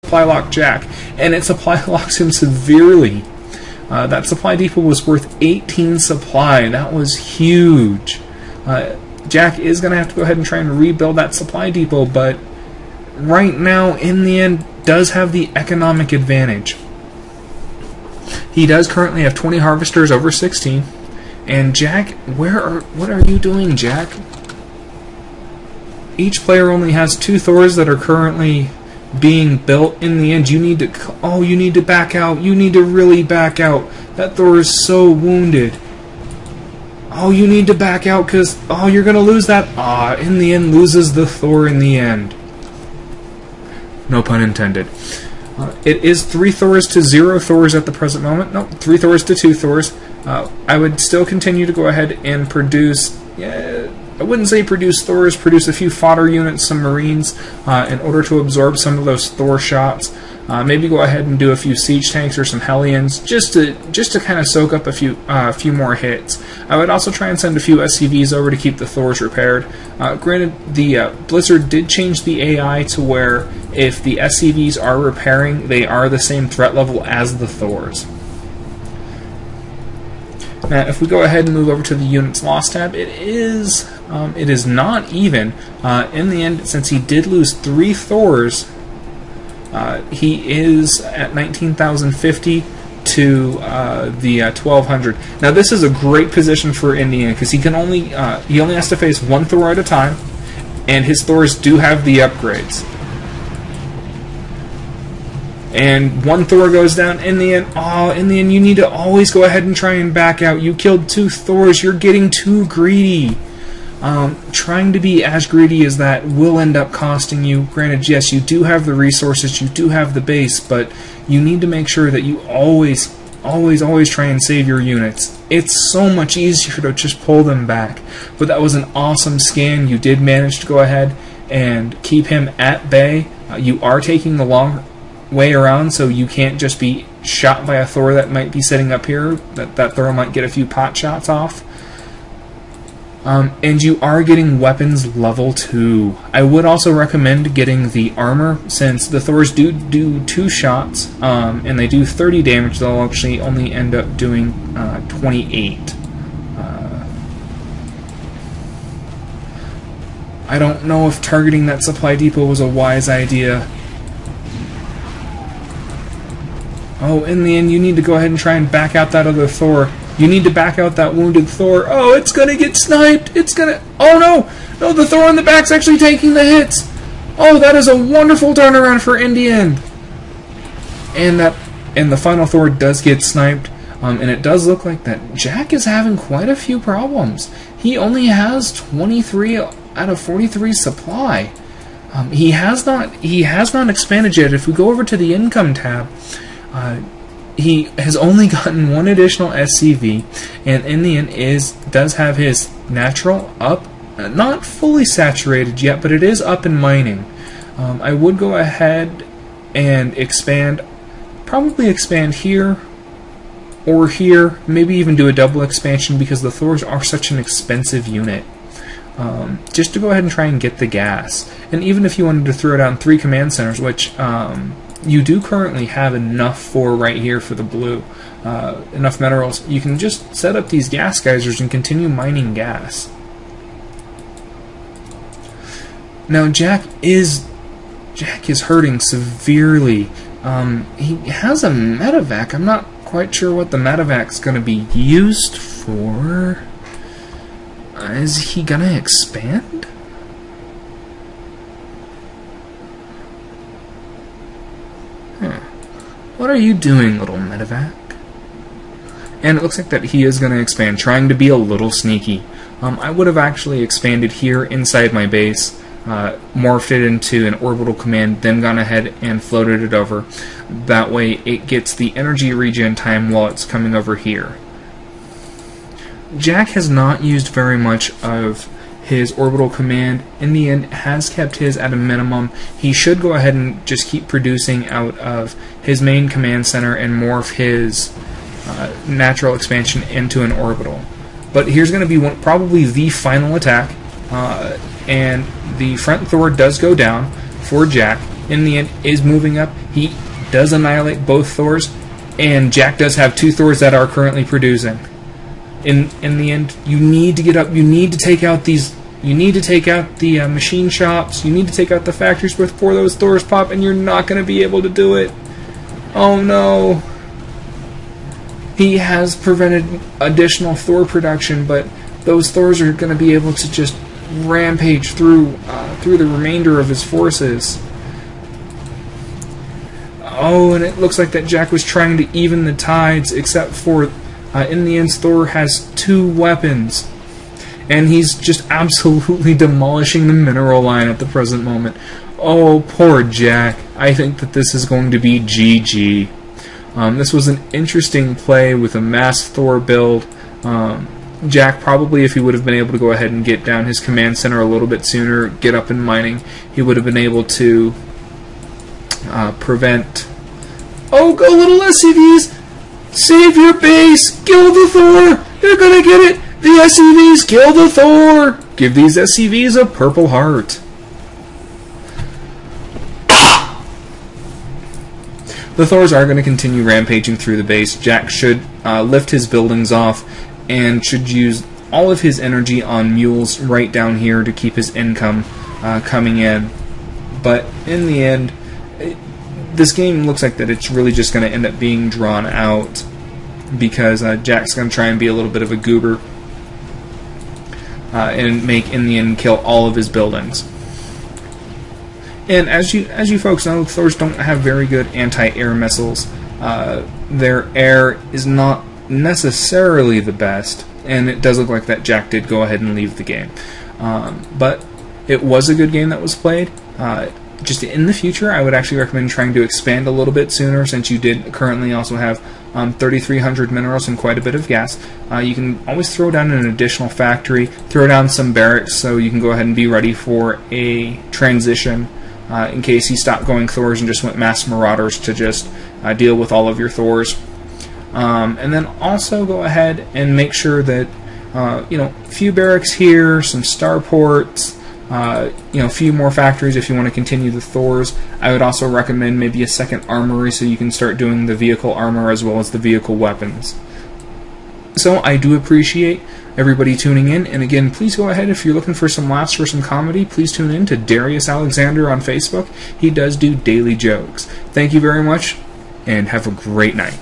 supply lock Jack, and it supply locks him severely. That supply depot was worth 18 supply. That was huge. Jack is going to have to go ahead and try and rebuild that supply depot, but right now, in the end, does have the economic advantage. He does currently have 20 harvesters over 16. And Jack, what are you doing, Jack? Each player only has 2 Thors that are currently being built. In the end, you need to back out. You need to really back out. That Thor is so wounded. Oh, you need to back out because, you're going to lose that. In the end, loses the Thor in the end. No pun intended. It is 3 Thors to 0 Thors at the present moment. No, 3 Thors to 2 Thors. I would still continue to go ahead and produce, I wouldn't say produce Thors, produce a few fodder units, some Marines, in order to absorb some of those Thor shots. Maybe go ahead and do a few siege tanks or some Hellions, just to kind of soak up a few more hits. I would also try and send a few SCVs over to keep the Thors repaired. Granted, the Blizzard did change the AI to where if the SCVs are repairing, they are the same threat level as the Thors. Now, if we go ahead and move over to the Units Lost tab, it is not even. In the end, since he did lose 3 Thors, he is at 19,050 to the 1,200. Now, this is a great position for Indian because he only has to face 1 Thor at a time, and his Thors do have the upgrades. And 1 Thor goes down. In the end, you need to always go ahead and try and back out. You killed 2 Thors. You're getting too greedy. Trying to be as greedy as that will end up costing you. Granted, yes, you do have the resources, you do have the base, but you need to make sure that you always try and save your units. It's so much easier to just pull them back. But that was an awesome scan. You did manage to go ahead and keep him at bay. You are taking the long way around, so you can't just be shot by a Thor that might be sitting up here. That Thor might get a few pot shots off. And you are getting weapons level 2. I would also recommend getting the armor, since the Thors do 2 shots, and they do 30 damage. They'll actually only end up doing 28. I don't know if targeting that supply depot was a wise idea. In the end, you need to go ahead and try and back out that other Thor. You need to back out that wounded Thor. Oh, it's gonna get sniped. Oh no! No, the Thor in the back's actually taking the hits. Oh, that is a wonderful turnaround for indaend. And the final Thor does get sniped. And it does look like that Jack is having quite a few problems. He only has 23 out of 43 supply. He has not expanded yet. If we go over to the income tab, he has only gotten 1 additional SCV, and in the end does have his natural up, not fully saturated yet, but it is up in mining. I would go ahead and expand, probably expand here or here, maybe even do a double expansion because the Thors are such an expensive unit. Just to go ahead and try and get the gas. And even if you wanted to throw it out in 3 command centers, which you do currently have enough for right here for the blue, enough minerals, you can just set up these gas geysers and continue mining gas. Now Jack is hurting severely. He has a medevac. I'm not quite sure what the medevac's going to be used for. Is he going to expand? What are you doing, little medevac? And it looks like that he is going to expand, trying to be a little sneaky. I would have actually expanded here inside my base, morphed it into an orbital command, then gone ahead and floated it over. That way it gets the energy regen time while it's coming over here. Jack has not used very much of his orbital command. In the end, has kept his at a minimum. He should go ahead and just keep producing out of his main command center and morph his natural expansion into an orbital. But here's going to be probably the final attack, and the front Thor does go down for Jack. in the end is moving up. He does annihilate both Thors, and Jack does have 2 Thors that are currently producing. In the end, you need to get up. You need to take out these. You need to take out the machine shops. You need to take out the factories before those Thors pop, and you're not going to be able to do it. Oh no! He has prevented additional Thor production, but those Thors are going to be able to just rampage through the remainder of his forces. Oh, and it looks like that Jack was trying to even the tides, except for in the end, Thor has 2 weapons, and he's just absolutely demolishing the mineral line at the present moment. Oh, poor Jack. I think that this is going to be GG. This was an interesting play with a mass Thor build. Jack probably, if he would have been able to go ahead and get down his command center a little bit sooner, get up in mining, he would have been able to prevent... Oh, go little SCVs! Save your base! Kill the Thor! You're gonna get it! The SCVs! Kill the Thor! Give these SCVs a purple heart. The Thors are going to continue rampaging through the base. Jack should lift his buildings off and should use all of his energy on mules right down here to keep his income coming in. But in the end, this game looks like that it's really just going to end up being drawn out because Jack's going to try and be a little bit of a goober and make, in the end, kill all of his buildings. And as you folks know, Thors don't have very good anti-air missiles. Their air is not necessarily the best, and it does look like that Jack did go ahead and leave the game. But it was a good game that was played. Just in the future, I would actually recommend trying to expand a little bit sooner, since you did currently also have 3,300 minerals and quite a bit of gas. You can always throw down an additional factory, throw down some barracks, so you can go ahead and be ready for a transition in case you stop going Thors and just went mass Marauders to just deal with all of your Thors. And then also go ahead and make sure that a few barracks here, some starports, a few more factories if you want to continue the Thors. I would also recommend maybe a second armory so you can start doing the vehicle armor as well as the vehicle weapons. So I do appreciate everybody tuning in, and again, please go ahead, if you're looking for some laughs, for some comedy, please tune in to Darius Alexander on Facebook. He does do daily jokes. Thank you very much, and have a great night.